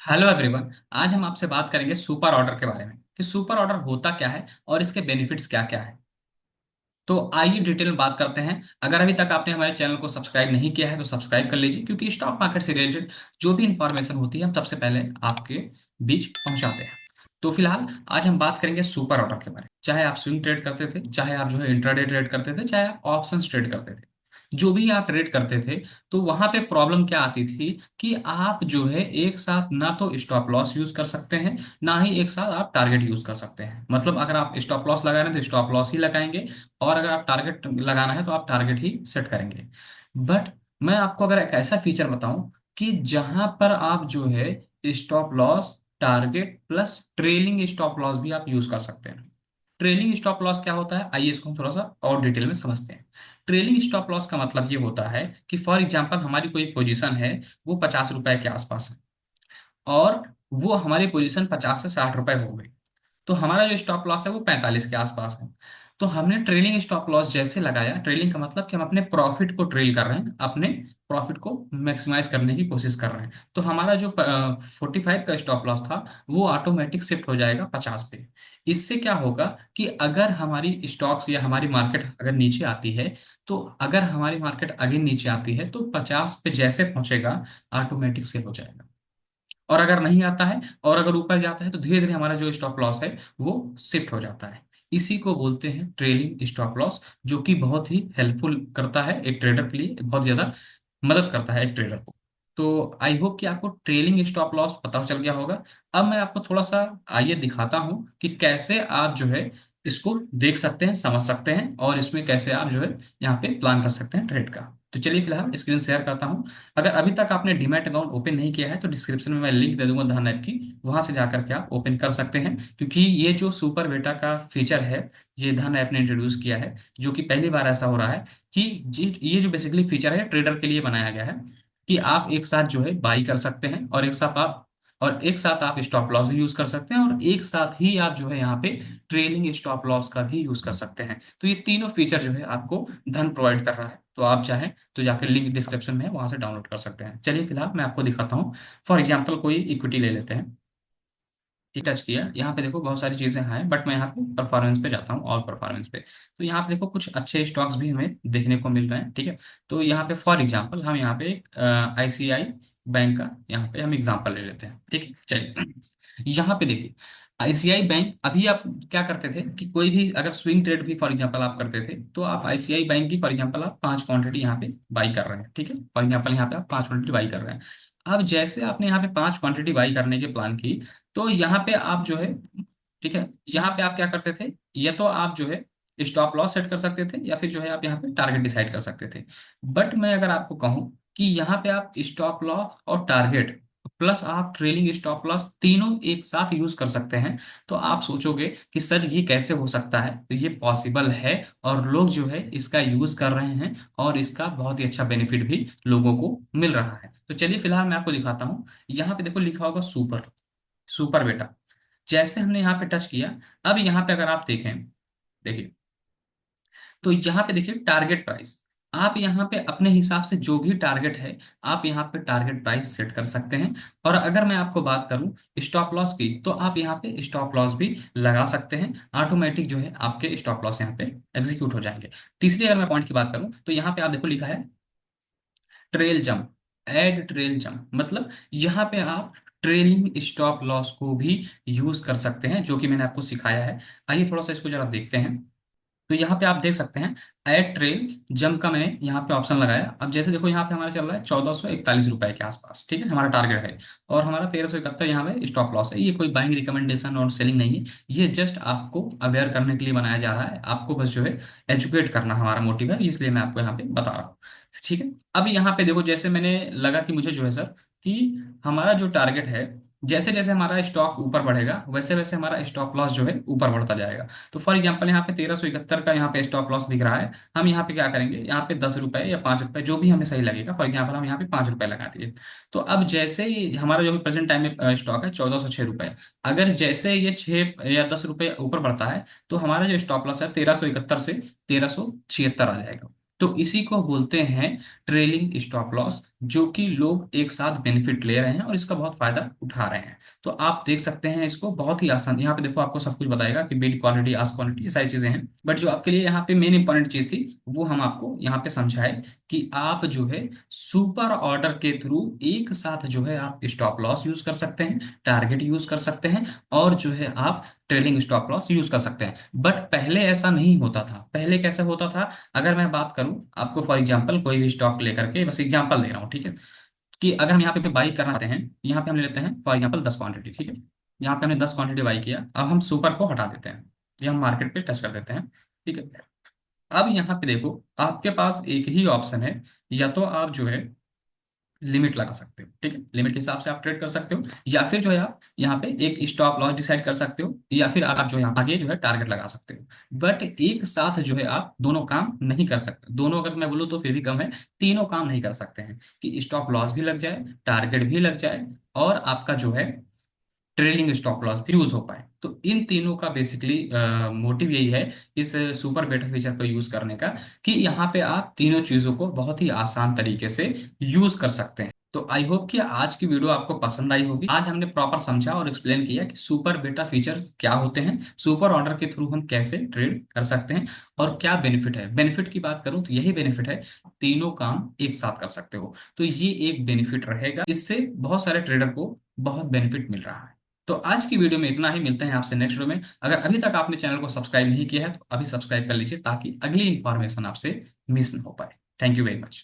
Hello everyone. आज हम आपसे बात करेंगे सुपर ऑर्डर के बारे में कि सुपर ऑर्डर होता क्या है और इसके बेनिफिट्स क्या क्या है। तो आइए डिटेल में बात करते हैं। अगर अभी तक आपने हमारे चैनल को सब्सक्राइब नहीं किया है तो सब्सक्राइब कर लीजिए, क्योंकि स्टॉक मार्केट से रिलेटेड जो भी इंफॉर्मेशन होती है हम सबसे पहले आपके बीच पहुंचाते हैं। तो फिलहाल आज हम बात करेंगे सुपर ऑर्डर के बारे में। चाहे आप स्विंग ट्रेड करते थे, चाहे आप जो है इंट्राडे ट्रेड करते थे, चाहे आप ऑप्शन ट्रेड करते थे, जो भी आप ट्रेड करते थे, तो वहां पे प्रॉब्लम क्या आती थी कि आप जो है एक साथ ना तो स्टॉप लॉस यूज कर सकते हैं, ना ही एक साथ आप टारगेट यूज कर सकते हैं। मतलब अगर आप स्टॉप लॉस लगा रहे हैं तो स्टॉप लॉस ही लगाएंगे, और अगर आप टारगेट लगाना है तो आप टारगेट ही सेट करेंगे। बट मैं आपको अगर एक ऐसा फीचर बताऊं कि जहां पर आप जो है stop loss, target plus trailing stop loss भी आप यूज कर सकते हैं। ट्रेलिंग स्टॉप लॉस क्या होता है, आइए इसको हम थोड़ा सा और डिटेल में समझते हैं। ट्रेलिंग स्टॉप लॉस का मतलब ये होता है कि फॉर एग्जांपल हमारी कोई पोजीशन है, वो 50 रुपए के आसपास है, और वो हमारी पोजीशन 50 से 60 रुपए हो गई, तो हमारा जो स्टॉप लॉस है वो 45 के आसपास है। तो हमने ट्रेलिंग स्टॉप लॉस जैसे लगाया, ट्रेलिंग का मतलब कि हम अपने प्रॉफिट को ट्रेल कर रहे हैं, अपने प्रॉफिट को मैक्सिमाइज करने की कोशिश कर रहे हैं, तो हमारा जो 45 का स्टॉप लॉस था वो ऑटोमेटिक शिफ्ट हो जाएगा 50 पे। इससे क्या होगा कि अगर हमारी स्टॉक्स या हमारी मार्केट अगर नीचे आती है, तो अगर हमारी मार्केट अगेन नीचे आती है तो 50 पे जैसे पहुंचेगा ऑटोमेटिक से हो जाएगा। और अगर नहीं आता है और अगर ऊपर जाता है तो धीरे धीरे हमारा जो स्टॉप लॉस है वो शिफ्ट हो जाता है। इसी को बोलते हैं ट्रेलिंग स्टॉप लॉस, जो कि बहुत ही हेल्पफुल करता है एक ट्रेडर के लिए, बहुत ज्यादा मदद करता है एक ट्रेडर को। तो आई होप कि आपको ट्रेलिंग स्टॉप लॉस पता चल गया होगा। अब मैं आपको थोड़ा सा आइए दिखाता हूं कि कैसे आप जो है इसको देख सकते हैं, समझ सकते हैं, और इसमें कैसे आप जो है यहाँ पे प्लान कर सकते हैं ट्रेड का। तो चलिए फिलहाल स्क्रीन शेयर करता हूं। अगर अभी तक आपने डीमैट अकाउंट ओपन नहीं किया है तो डिस्क्रिप्शन में मैं लिंक दे दूंगा धन ऐप की, वहां से जाकर के आप ओपन कर सकते हैं। क्योंकि ये जो सुपर बेटा का फीचर है, ये धन ऐप ने इंट्रोड्यूस किया है, जो कि पहली बार ऐसा हो रहा है कि जी ये जो बेसिकली फीचर है ट्रेडर के लिए बनाया गया है कि आप एक साथ जो है बाई कर सकते हैं, और एक साथ आप स्टॉप लॉस भी यूज कर सकते हैं, और एक साथ ही आप जो है यहाँ पे ट्रेलिंग स्टॉप लॉस का भी यूज कर सकते हैं। तो ये तीनों फीचर जो है आपको धन प्रोवाइड कर रहा है, तो आप चाहें तो जाकर लिंक डिस्क्रिप्शन में है, वहां से डाउनलोड कर सकते हैं। चलिए फिलहाल मैं आपको दिखाता हूँ। फॉर एग्जाम्पल कोई इक्विटी ले लेते हैं, ठीक टच किया, यहाँ पे देखो बहुत सारी चीजें हैं, बट मैं यहाँ पे परफॉर्मेंस पे जाता हूँ, और परफॉर्मेंस पे। तो यहाँ पे देखो कुछ अच्छे स्टॉक्स भी हमें देखने को मिल रहे हैं, ठीक है। तो यहाँ पे फॉर एग्जांपल हम यहाँ पे एक आईसीआई बैंक का यहाँ पे हम एग्जांपल ले लेते हैं, ठीक है। चलिए यहाँ पे देखिए, आईसीआई बैंक, अभी आप क्या करते थे कि कोई भी अगर स्विंग ट्रेड भी फॉर एग्जांपल आप करते थे, तो आप आईसीआई बैंक की फॉर एग्जांपल आप 5 क्वांटिटी यहाँ पे बाई कर रहे हैं, ठीक है। फॉर एग्जांपल यहाँ पे आप 5 क्वांटिटी बाई कर रहे हैं। अब जैसे आपने यहाँ पे 5 क्वांटिटी बाई करने के प्लान की, तो यहाँ पे आप जो है, ठीक है, यहाँ पे आप क्या करते थे, या तो आप जो है स्टॉप लॉस सेट कर सकते थे, या फिर जो है आप यहाँ पे टारगेट डिसाइड कर सकते थे। बट मैं अगर आपको कहूँ कि यहाँ पे आप स्टॉप लॉस और टारगेट प्लस आप ट्रेलिंग स्टॉप लॉस तीनों एक साथ यूज कर सकते हैं, तो आप सोचोगे कि सर ये कैसे हो सकता है, तो ये पॉसिबल है, और लोग जो है इसका यूज कर रहे हैं, और इसका बहुत ही अच्छा बेनिफिट भी लोगों को मिल रहा है। तो चलिए फिलहाल मैं आपको दिखाता हूँ। यहाँ पे देखो लिखा होगा सुपर, सुपर बेटा। जैसे हमने यहाँ पे टच किया, अब यहाँ पे अगर आप देखें, देखिए, तो यहाँ पे देखिए टारगेट प्राइस, आप यहाँ पे अपने हिसाब से जो भी टारगेट है आप यहाँ पे टारगेट प्राइस सेट कर सकते हैं। और अगर मैं आपको बात करूं स्टॉप लॉस की, तो आप यहाँ पे स्टॉप लॉस भी लगा सकते हैं, ऑटोमेटिक जो है आपके स्टॉप लॉस यहाँ पे एग्जीक्यूट हो जाएंगे। तीसरी अगर मैं पॉइंट की बात करूं, तो यहाँ पे आप देखो लिखा है ट्रेल जंप, एड ट्रेल जंप, मतलब यहाँ पे आप ट्रेलिंग स्टॉप लॉस को भी यूज कर सकते हैं, जो कि मैंने आपको सिखाया है। आइए थोड़ा सा इसको जरा देखते हैं। तो यहाँ पे आप देख सकते हैं एड ट्रेल जंप का मैंने यहाँ पे ऑप्शन लगाया। अब जैसे देखो यहाँ पे हमारा चल रहा है 1441 रुपए के आसपास, ठीक है, हमारा टारगेट है, और हमारा 1371 यहाँ पे स्टॉप लॉस है। ये कोई बाइंग रिकमेंडेशन और सेलिंग नहीं है, ये जस्ट आपको अवेयर करने के लिए बनाया जा रहा है, आपको बस जो है एजुकेट करना हमारा मोटिव है, इसलिए मैं आपको यहाँ पे बता रहा हूँ, ठीक है। अब यहाँ पे देखो, जैसे मैंने लगा कि मुझे जो है सर कि हमारा जो टारगेट है, जैसे जैसे हमारा स्टॉक ऊपर बढ़ेगा वैसे वैसे हमारा स्टॉप लॉस जो है ऊपर बढ़ता जाएगा। तो फॉर एग्जांपल यहाँ पे 1371 का यहाँ पे स्टॉप लॉस दिख रहा है, हम यहाँ पे क्या करेंगे, यहाँ पे 10 रुपए या 5 रुपए जो भी हमें सही लगेगा, फॉर एग्जांपल हम यहाँ पे 5 रुपए लगा दिए। तो अब जैसे ही हमारा जो प्रेजेंट टाइम में स्टॉक है 1406 रुपए, अगर जैसे ये 6 या 10 रुपए ऊपर बढ़ता है, तो हमारा जो स्टॉप लॉस है 1371 से 1376 आ जाएगा। तो इसी को बोलते हैं ट्रेलिंग स्टॉप लॉस, जो कि लोग एक साथ बेनिफिट ले रहे हैं और इसका बहुत फायदा उठा रहे हैं। तो आप देख सकते हैं इसको बहुत ही आसान, यहाँ पे देखो आपको सब कुछ बताएगा कि बिल्ड क्वांटिटी, आस्क क्वांटिटी, ये सारी चीजें हैं। बट जो आपके लिए यहाँ पे मेन इंपॉर्टेंट चीज थी वो हम आपको यहाँ पे समझाए कि आप जो है सुपर ऑर्डर के थ्रू एक साथ जो है आप स्टॉप लॉस यूज कर सकते हैं, टारगेट यूज कर सकते हैं, और जो है आप ट्रेलिंग स्टॉप लॉस यूज कर सकते हैं। बट पहले ऐसा नहीं होता था। पहले कैसे होता था, अगर मैं बात करूं आपको, फॉर एग्जांपल कोई भी स्टॉक लेकर के, बस एग्जांपल दे रहा हूं, ठीक है, कि अगर हम यहाँ पे बाई करना चाहते हैं, यहाँ पे हम ले लेते हैं फॉर एग्जांपल 10 क्वांटिटी, ठीक है। यहाँ पे हमने 10 क्वांटिटी बाई किया, अब हम सुपर को हटा देते हैं, ये हम मार्केट पे टच कर देते हैं, ठीक है। अब यहाँ पे देखो आपके पास एक ही ऑप्शन है, या तो आप जो है लिमिट लगा सकते हो, ठीक है, लिमिट के हिसाब से आप ट्रेड कर सकते हो, या फिर जो है आप यहाँ पे एक स्टॉप लॉस डिसाइड कर सकते हो, या फिर आप जो है आगे जो है टारगेट लगा सकते हो। बट एक साथ जो है आप दोनों काम नहीं कर सकते, दोनों अगर मैं बोलूँ तो फिर भी कम है, तीनों काम नहीं कर सकते हैं, कि स्टॉप लॉस भी लग जाए, टारगेट भी लग जाए, और आपका जो है ट्रेलिंग स्टॉप लॉस भी यूज हो पाए। तो इन तीनों का बेसिकली मोटिव यही है इस सुपर बेटा फीचर को यूज करने का, कि यहाँ पे आप तीनों चीजों को बहुत ही आसान तरीके से यूज कर सकते हैं। तो आई होप कि आज की वीडियो आपको पसंद आई होगी। आज हमने प्रॉपर समझा और एक्सप्लेन किया कि सुपर बेटा फीचर्स क्या होते हैं, सुपर ऑर्डर के थ्रू हम कैसे ट्रेड कर सकते हैं, और क्या बेनिफिट है। बेनिफिट की बात करूं तो यही बेनिफिट है, तीनों काम एक साथ कर सकते हो। तो ये एक बेनिफिट रहेगा, इससे बहुत सारे ट्रेडर को बहुत बेनिफिट मिल रहा है। तो आज की वीडियो में इतना ही, मिलते हैं आपसे नेक्स्ट वीडियो में। अगर अभी तक आपने चैनल को सब्सक्राइब नहीं किया है तो अभी सब्सक्राइब कर लीजिए, ताकि अगली इंफॉर्मेशन आपसे मिस ना हो पाए। Thank you very much.